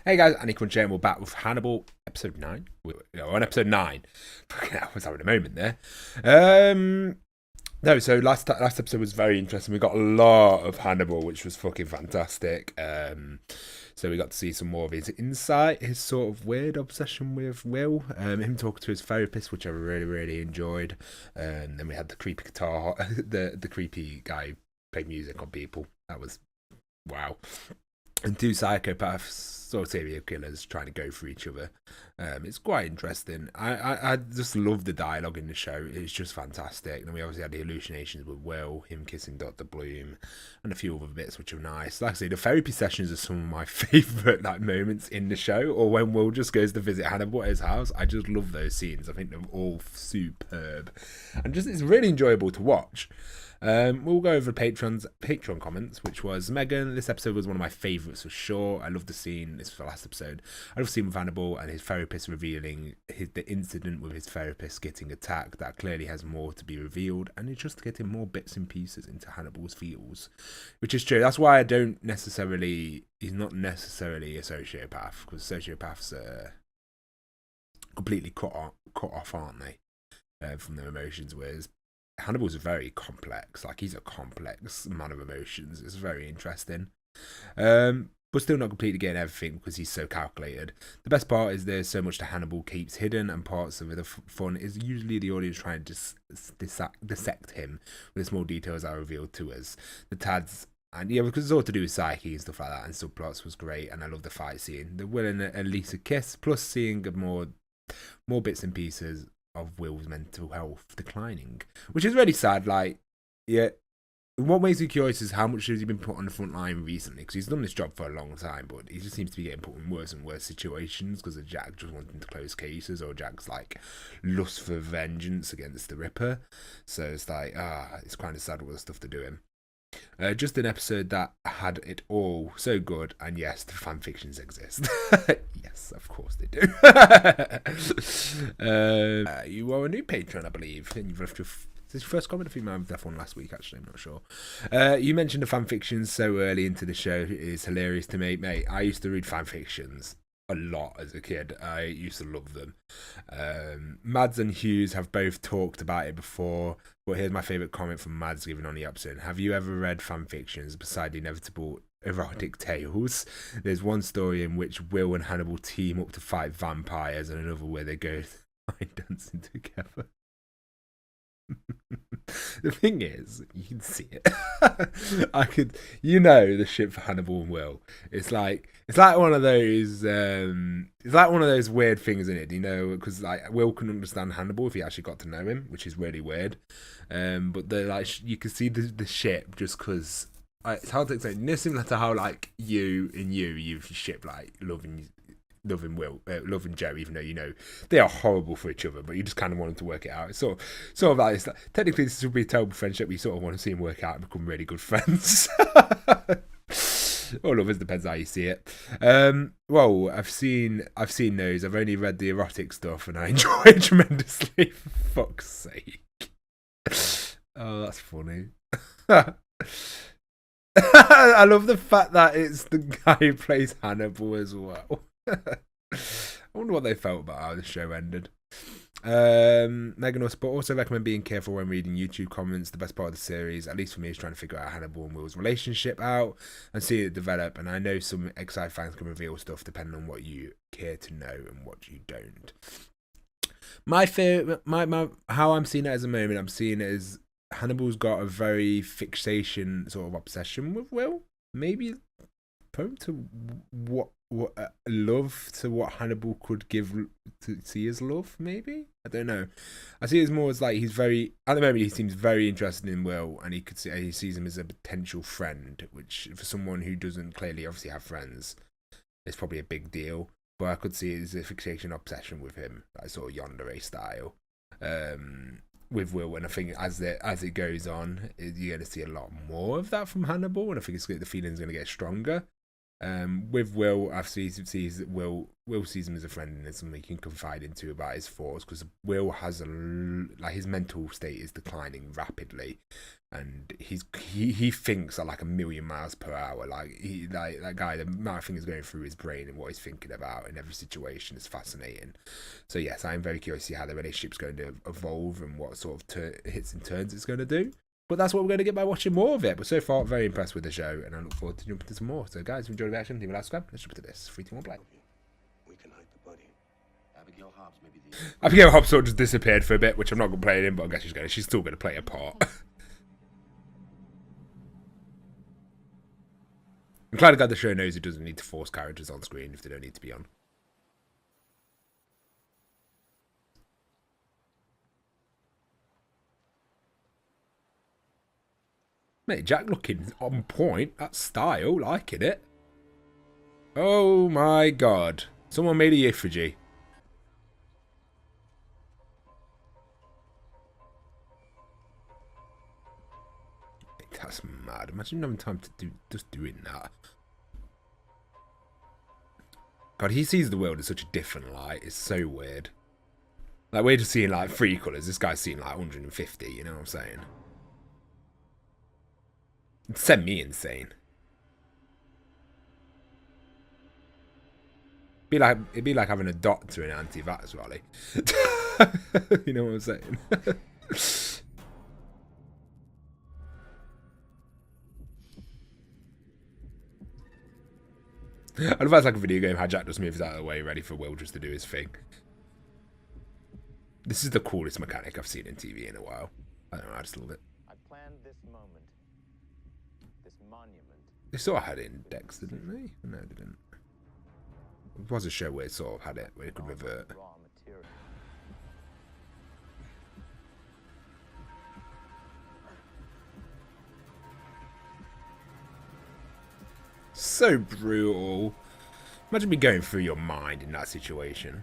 Hey guys, AniCrunch here, and we're back with Hannibal, episode 9. We're on episode 9. Fucking hell, I was having a moment there. No, so last episode was very interesting. We got a lot of Hannibal, which was fucking fantastic. So we got to see some more of his insight, his sort of weird obsession with Will, him talking to his therapist, which I really, really enjoyed. Then we had the creepy guitar, the creepy guy play music on people. That was wow. And two psychopaths or serial killers trying to go for each other. It's quite interesting. I just love the dialogue in the show. It's just fantastic. And we obviously had the hallucinations with Will, him kissing Dr. Bloom, and a few other bits which are nice. Like I say, the therapy sessions are some of my favourite moments in the show. Or when Will just goes to visit Hannibal at his house. I just love those scenes. I think they're all superb, and just it's really enjoyable to watch. We'll go over Patreon comments, which was Megan. This episode was one of my favourites for sure. I love the scene. This was the last episode. I love the scene with Hannibal and his therapist revealing the incident with his therapist getting attacked. That clearly has more to be revealed, and it's just getting more bits and pieces into Hannibal's feels, which is true. That's why I don't necessarily. He's not necessarily a sociopath, because sociopaths are completely cut off, aren't they, from their emotions, whereas Hannibal's very complex. Like, he's a complex man of emotions. It's very interesting. But still not completely getting everything because he's so calculated. The best part is there's so much that Hannibal keeps hidden, and parts of the fun is usually the audience trying to dissect him with the small details are revealed to us. The Tads, and yeah, because it's all to do with psyche and stuff like that, and subplots was great, and I love the fight scene. The Will and Lisa kiss, plus seeing more bits and pieces of Will's mental health declining, which is really sad. Like, yeah, what makes me curious is how much has he been put on the front line recently, because he's done this job for a long time, but he just seems to be getting put in worse and worse situations because of Jack just wanting to close cases, or Jack's like lust for vengeance against the Ripper. So it's like, it's kind of sad what the stuff to do him. Just an episode that had it all. So good. And yes, the fan fictions exist. Yes, of course they do. You are a new patron, I believe. And you've left this your first comment? I think I left one last week, actually. I'm not sure. You mentioned the fan fictions so early into the show. It is hilarious to me. Mate, I used to read fan fictions a lot as a kid. I used to love them. Mads and Hughes have both talked about it before, but here's my favourite comment from Mads given on the episode. Have you ever read fan fictions beside the inevitable erotic tales? There's one story in which Will and Hannibal team up to fight vampires, and another where they go line dancing together. The thing is, you can see it. The shit for Hannibal and Will. It's like one of those. It's like one of those weird things in it, because like Will can understand Hannibal if he actually got to know him, which is really weird. But the like you can see the ship just because it's hard to explain. Similar to how like you've ship like loving Will, loving Joe, even though they are horrible for each other, but you just kind of want them to work it out. It's sort of like it's like, technically this would be a terrible friendship, but you sort of want to see them work out and become really good friends. All of us, depends how you see it. Well, I've seen those. I've only read the erotic stuff, and I enjoy it tremendously. For fuck's sake! Oh, that's funny. I love the fact that it's the guy who plays Hannibal as well. I wonder what they felt about how the show ended. Megan also recommend being careful when reading YouTube comments. The best part of the series, at least for me, is trying to figure out Hannibal and Will's relationship out and see it develop. And I know some excited fans can reveal stuff depending on what you care to know and what you don't. My how I'm seeing it as a moment, I'm seeing it as Hannibal's got a very fixation sort of obsession with Will. Maybe prone to what love to what Hannibal could give to see as love. Maybe, I don't know. I see it as more as like he's very at the moment he seems very interested in Will, and he sees him as a potential friend, which for someone who doesn't clearly obviously have friends is probably a big deal. But I could see it as a fixation obsession with him, like sort of Yandere style. With Will, and I think as it goes on, you're going to see a lot more of that from Hannibal, and I think the feeling's going to get stronger. With Will, I've sees that Will sees him as a friend and it's something he can confide into about his thoughts, because Will has like his mental state is declining rapidly, and he thinks at like 1,000,000 miles per hour. Like that guy, the amount of things going through his brain and what he's thinking about in every situation is fascinating. So yes, I'm very curious to see how the relationship's going to evolve and what sort of hits and turns it's going to do. But that's what we're going to get by watching more of it. But so far, very impressed with the show, and I look forward to jumping into some more. So, guys, if you enjoyed the reaction, leave a like, subscribe. Let's jump into this. 3, 2, 1, play. We can hide the body. Abigail Hobbs sort of just disappeared for a bit, which I'm not going to play in, but I guess she's still going to play a part. I'm glad the show knows it doesn't need to force characters on screen if they don't need to be on. Mate, Jack looking on point. That style, liking it. Oh my god. Someone made a effigy. That's mad. Imagine having time to just doing that. God, he sees the world in such a different light. It's so weird. Like, we're just seeing like 3 colours. This guy's seeing like 150, you know what I'm saying? It'd send me insane. It'd be like having a doctor in an anti-vax rally. You know what I'm saying? I don't know if it's like a video game how Jack just moves out of the way ready for Will just to do his thing. This is the coolest mechanic I've seen in TV in a while. I don't know, I just love it. I planned this moment. This monument. They sort of had it in Dex, didn't they? No, they didn't. It was a show where it sort of had it, where it could revert. So brutal. Imagine me going through your mind in that situation.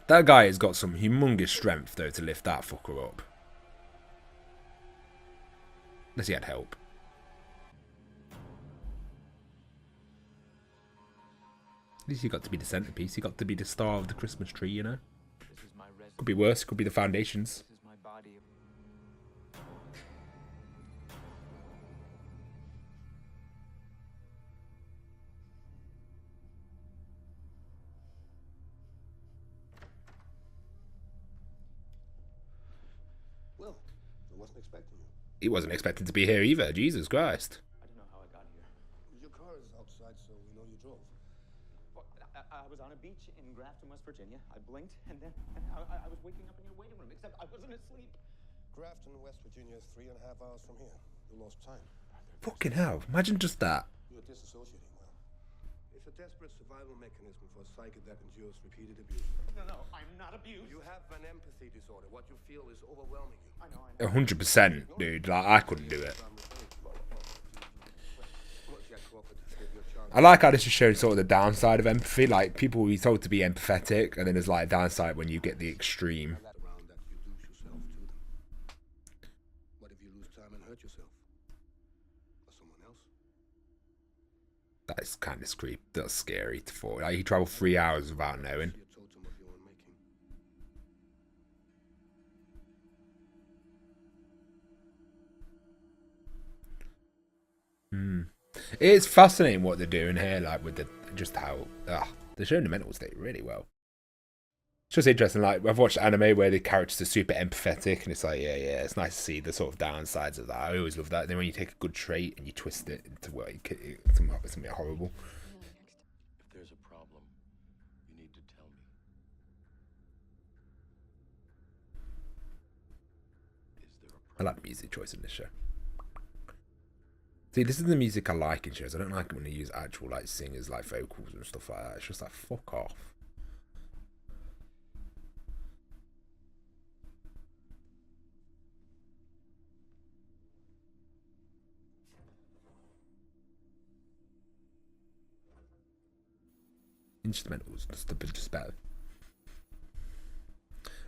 That guy has got some humongous strength, though, to lift that fucker up. Unless he had help. At least he got to be the centerpiece. He got to be the star of the Christmas tree, you know? Could be worse. Could be the foundations. Well, I wasn't expecting you. He wasn't expecting to be here either. Jesus Christ. I don't know how I got here. Your car is outside, so we know you drove. Well, I was on a beach in Grafton, West Virginia. I blinked, and then I was waking up in your waiting room, except I wasn't asleep. Grafton, West Virginia is 3.5 hours from here. You lost time. Fucking hell. Imagine just that. You're disassociating well. It's a desperate survival mechanism for a psyche that endures repeated abuse. No, I'm not abused. You have an empathy disorder. What you feel is overwhelming you. I know. 100%, dude. Like, I couldn't do it. I like how this is showing sort of the downside of empathy. Like, people will be told to be empathetic, and then there's like a downside when you get the extreme. What if you lose time and hurt yourself? Or someone else? That is kind of creepy. That's scary to thought. Like, he travelled 3 hours without knowing. It's fascinating what they're doing here, like with the just how they're showing the mental state really well. It's just interesting. Like, I've watched anime where the characters are super empathetic, and it's like, yeah, it's nice to see the sort of downsides of that. I always love that. Then when you take a good trait and you twist it into what something horrible. If there's a problem, you need to tell me. Is there a problem? I like the music choice in this show. See, this is the music I like in shows. I don't like it when they use actual like singers, like vocals and stuff like that. It's just like, fuck off. Instrumentals, just better.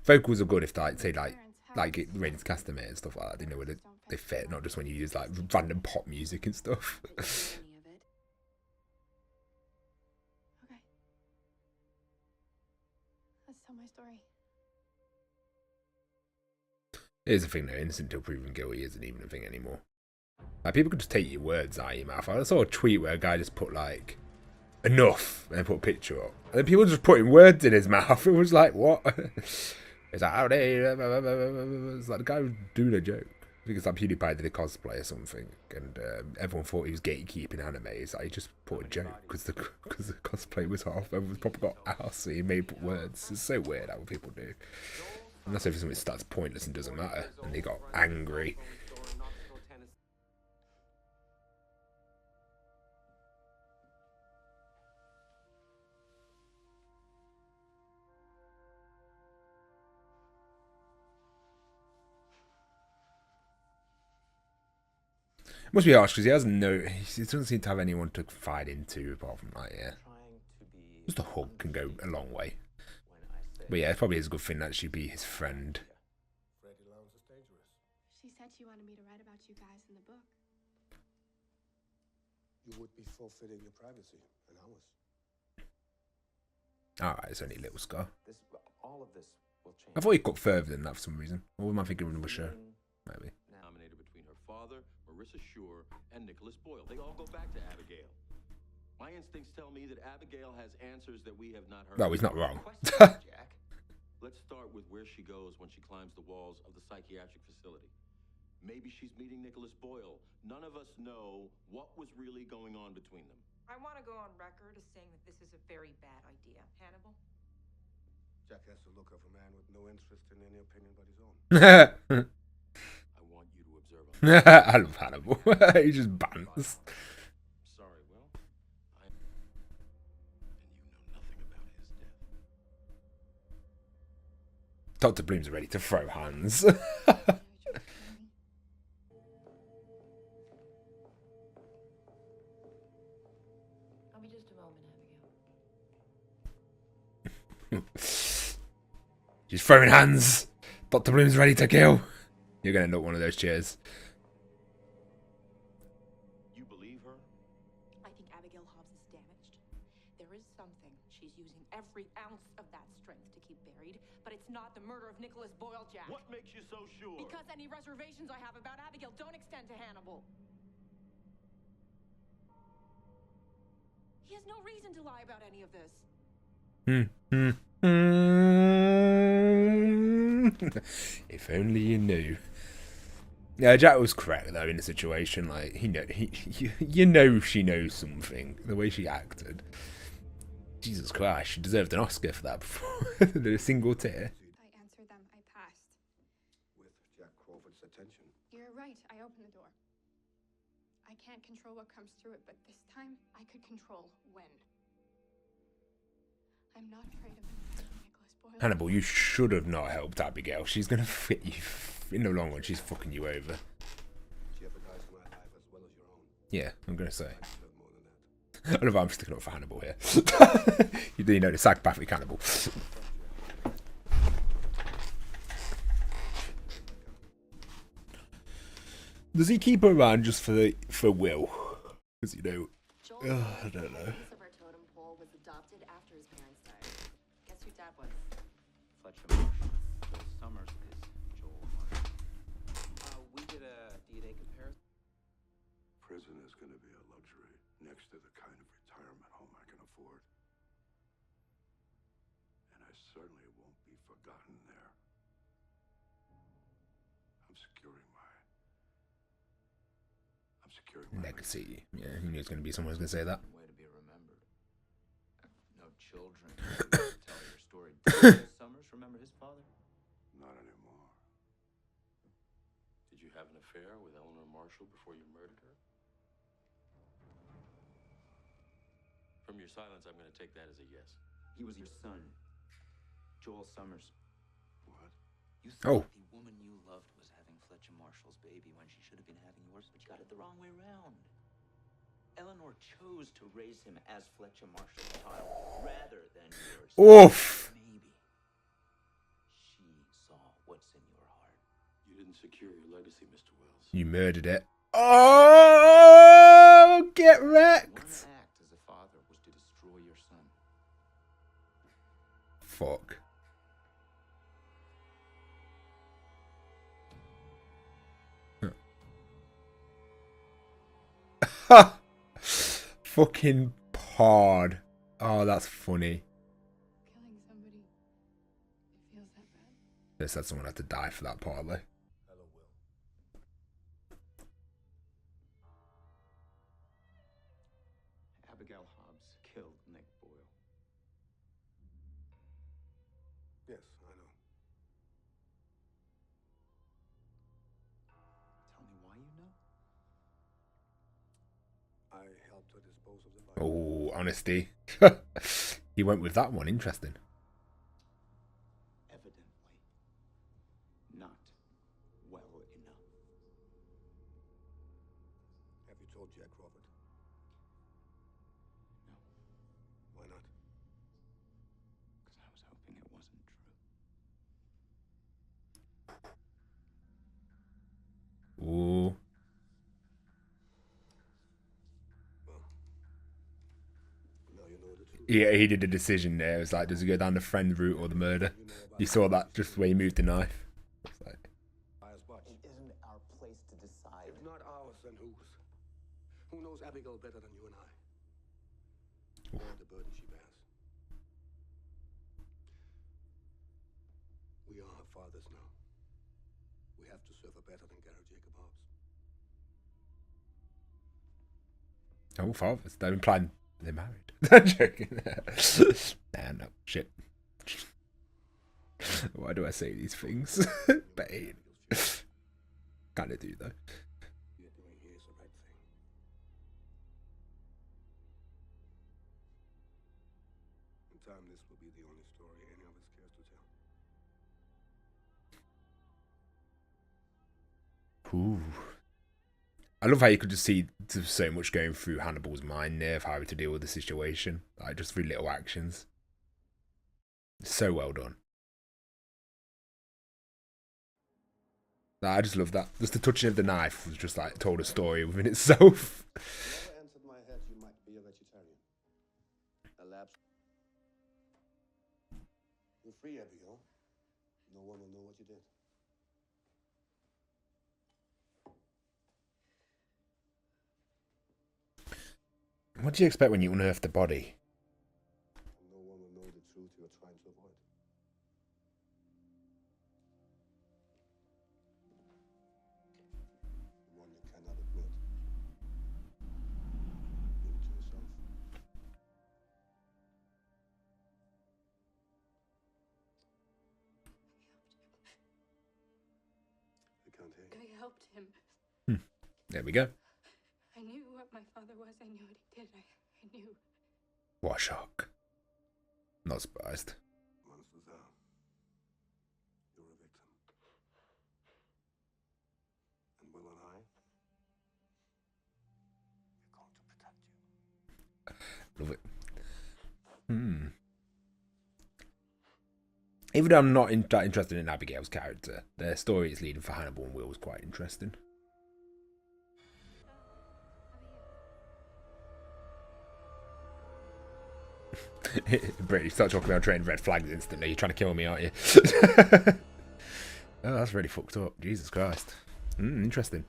Vocals are good if, like, say, like like it ready to cast them and stuff like that. They know where they fit, not just when you use like random pop music and stuff. Any of it. Okay. Let's tell my story. Here's the thing though, innocent until proven guilty isn't even a thing anymore. Like, people could just take your words out of your mouth. I saw a tweet where a guy just put like enough and then put a picture up, and then people just putting words in his mouth. It was like, what? It's like, how they? It's like the guy was doing a joke. I think it's like PewDiePie did a cosplay or something, and everyone thought he was gatekeeping anime. It's like he just put a joke because the cosplay was off. Everyone's probably got ass, so he made up words. It's so weird how people do. And that's if something starts pointless and doesn't matter, and they got angry. It must be harsh because he has no. He doesn't seem to have anyone to fight into apart from like, yeah. Just a hug can go a long way. But yeah, it probably is a good thing that she'd be his friend. She said she wanted me to write about you guys in the book. You would be forfeiting your privacy and ours. Alright, it's only a little scar. All of this will change. I thought he got further than that for some reason. Or am I thinking of another show? Maybe. Nominated between her father, Marissa Shore, and Nicholas Boyle. They all go back to Abigail. My instincts tell me that Abigail has answers that we have not heard. No, he's not wrong. Jack. Let's start with where she goes when she climbs the walls of the psychiatric facility. Maybe she's meeting Nicholas Boyle. None of us know what was really going on between them. I want to go on record as saying that this is a very bad idea. Hannibal? Jack has the look of a man with no interest in any opinion but his own. I want you to observe him. I love Hannibal. He just bants. Sorry, Will. And you know nothing about his death. Dr. Bloom's ready to throw hands. I'll be just a moment, Abigail. She's throwing hands. Dr. Bloom's ready to kill. You're going to end up one of those chairs. You believe her? I think Abigail Hobbs is damaged. There is something. She's using every ounce of that strength to keep buried, but it's not the murder of Nicholas Boyle, Jack. What makes you so sure? Because any reservations I have about Abigail don't extend to Hannibal. He has no reason to lie about any of this. If only you knew. Yeah, Jack was correct though in the situation. Like you know, she knows something. The way she acted. Jesus Christ, she deserved an Oscar for that before a single tear. I answered them. I passed. With Jack Crawford's attention. You're right. I opened the door. I can't control what comes through it, but this time I could control when. I'm not afraid of Nicholas Boyle. Hannibal, you should have not helped Abigail. She's gonna fit you in the long run. She's fucking you over. Jeopardize my life as well as your own. Yeah, I'm gonna say. I deserve more than that. I don't know if I'm sticking up for Hannibal here. You do know the psychopathic Hannibal. Does he keep her around just for Will? Because you know, I don't know. Piece of our totem pole was adopted after his parents died. Guess who Dad was? Fletcher Marshall. Summers is Joel Marshall. We did a DNA comparison. Prison is going to be a luxury next to the kind of retirement home I can afford. And I certainly won't be forgotten there. I'm securing my Legacy. Yeah, he knew it was going to be someone who's going to say that. Way to be remembered. No children to tell your story. Did Summers remember his father? Not anymore. Did you have an affair with Eleanor Marshall before you murdered her? From your silence, I'm going to take that as a yes. He was your son, Joel Summers. What? You thought the woman you loved was having Fletcher Marshall's baby when she should have been having yours, but you got it the wrong way around. Eleanor chose to raise him as Fletcher Marshall's child rather than yours. Oof. Maybe she saw what's in your heart. didn't secure your legacy, Mr. Wells. You murdered it. Oh, get wrecked. One act as a father was to destroy your son. Fuck. Fucking pod. Oh, that's funny. Killing somebody, it feels that bad. They said someone had to die for that part, though. Hello, Will. Abigail Hobbs killed Nick Boyle. Yes, I know. Tell me why you know? I helped her dispose of the body. Oh, honesty. He went with that one. Interesting. Evidently not well enough. Have you told Jack Crawford? No, Why not? because I was hoping it wasn't true. Ooh. Well, now you know the truth. Yeah, he did a decision there. It was like, does he go down the friend route or the murder? You saw that just the way he moved the knife. It's like, Bias Butch. It isn't our place to decide. If not ours, then whose? Who knows Abigail better than you and I? Or the burden she bears. We are her fathers now. We have to serve her better than Gary Jacob Hobbs. oh, fathers. They're implying they're married. I'm joking. Nah, no. Shit. Why do I say these things? Bane. Kinda do, though. We are doing here is the right thing. In time, this will be the only story any of us cares to tell. Ooh. I love how you could just see so much going through Hannibal's mind there of how to deal with the situation. Like, just through little actions. So well done. I just love that. Just the touching of the knife was just like told a story within itself. Never entered my head you might be a vegetarian. Elapsed. You're free, Abigail. No one will know what you did. What do you expect when you unearth the body? No one will know the truth you're trying to avoid. The one you cannot admit. Even to yourself. I can't hear you. I helped him. There we go. I knew what my father was. I knew what he did. I knew. What a shock. Not surprised. Monsters are. You're a victim. And Will and I, we're going to protect you. Love it. Even though I'm not that interested in Abigail's character, the story it's leading for Hannibal and Will was quite interesting. Brett, you start talking about train red flags instantly. You're trying to kill me, aren't you? Oh, that's really fucked up. Jesus Christ. Interesting.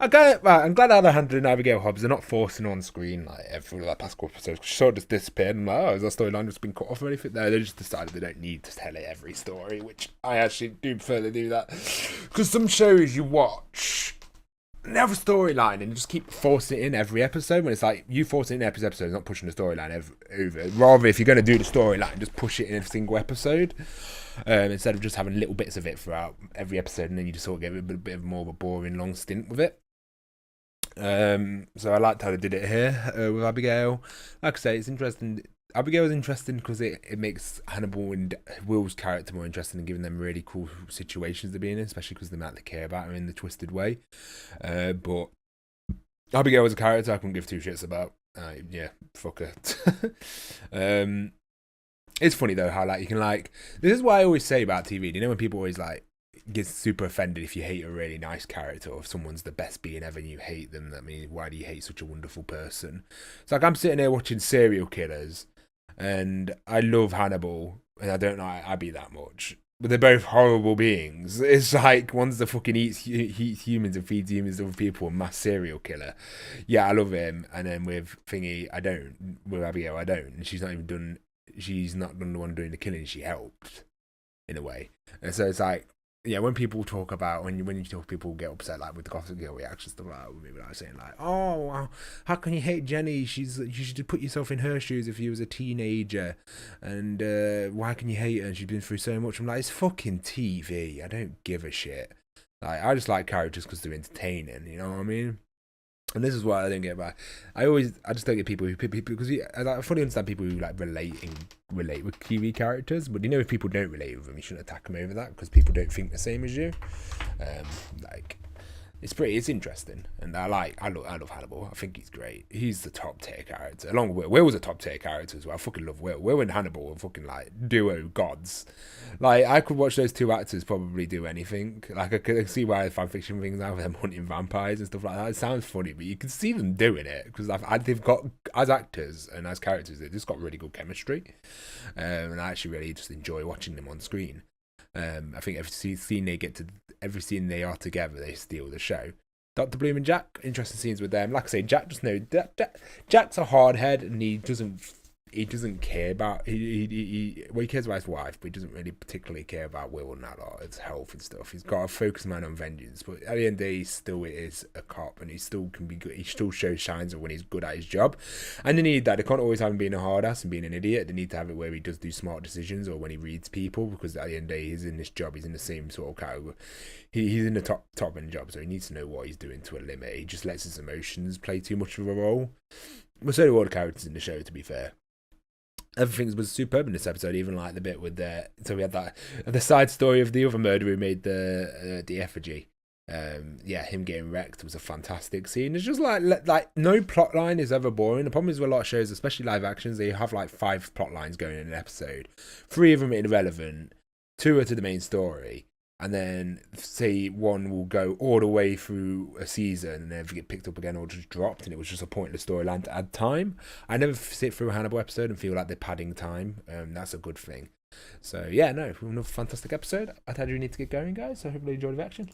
Okay, right, I'm glad how they're handling Abigail Hobbs. They're not forcing her on screen like every past couple episodes. She sort of just disappeared. I'm like, oh, has that storyline just been cut off or anything? No, they just decided they don't need to tell it every story, which I actually do prefer they do that. Because some shows you watch, they have a storyline and just keep forcing it in every episode when it's like you force it in every episode, not pushing the storyline over. Rather, if you're going to do the storyline, just push it in every single episode instead of just having little bits of it throughout every episode, and then you just sort of get a bit of more of a boring long stint with it. So I liked how they did it here with Abigail. Like I say, it's interesting. Abigail is interesting because it makes Hannibal and Will's character more interesting and giving them really cool situations to be in, especially because they might to care about her in the twisted way. But Abigail as a character, I couldn't give two shits about. Yeah, fuck her. It's funny though how like you can like. This is what I always say about TV. Do you know when people always like gets super offended if you hate a really nice character, or if someone's the best being ever and you hate them. I mean, why do you hate such a wonderful person? It's like I'm sitting here watching serial killers, and I love Hannibal, and I don't like Abby that much. But they're both horrible beings. It's like one's the fucking eats humans and feeds humans to other people, a mass serial killer. Yeah, I love him. And then with Thingy, I don't. With Abigail, I don't. And she's not done the one doing the killing. She helped in a way. And so it's like, yeah, when people talk about when you talk, people get upset like with the Gossip Girl reactions, stuff like that, with me, like saying like, oh, wow, how can you hate Jenny? You should put yourself in her shoes if you was a teenager, and why can you hate her? And she's been through so much. I'm like, it's fucking TV. I don't give a shit. Like, I just like characters because they're entertaining. You know what I mean? And this is what I don't get about. I just don't get people because I fully understand people who like relate with TV characters, but if people don't relate with them, you shouldn't attack them over that because people don't think the same as you. Like it's interesting, and I love Hannibal. I think he's great. He's the top tier character, along with Will. Will was a top tier character as well. I fucking love Will. Will and Hannibal are fucking like duo gods. Like I could watch those two actors probably do anything. Like I could see why fanfiction things now, them hunting vampires and stuff like that. It sounds funny, but you can see them doing it because they've got, as actors and as characters, they've just got really good chemistry, and I actually really just enjoy watching them on screen. I think every scene they are together, they steal the show. Dr. Bloom and Jack, interesting scenes with them. Like I say, Jack's a hard head, and he doesn't care about he cares about his wife, but he doesn't really particularly care about Will and that lot, his health and stuff. He's got a focus man on vengeance, but at the end of the day, he still is a cop, and he still can be good. He still shows signs of when he's good at his job, and they need that. They can't always have him being a hard ass and being an idiot. They need to have it where he does do smart decisions, or when he reads people, because at the end of the day, he's in this job. He's in the same sort of category. He's in the top end job, so he needs to know what he's doing to a limit. He just lets his emotions play too much of a role. But so do all the characters in the show, to be fair. Everything was superb in this episode, even like the bit with so we had that the side story of the other murderer who made the effigy. Him getting wrecked was a fantastic scene. It's just like no plot line is ever boring. The problem is with a lot of shows, especially live actions, they have like 5 plot lines going in an episode. 3 of them are irrelevant, 2 are to the main story, and then say 1 will go all the way through a season and never get picked up again or just dropped, and it was just a pointless storyline to add time. I never sit through a Hannibal episode and feel like they're padding time. That's a good thing. So yeah, no, another fantastic episode. I tell you, we need to get going, guys. So hopefully you enjoyed the action.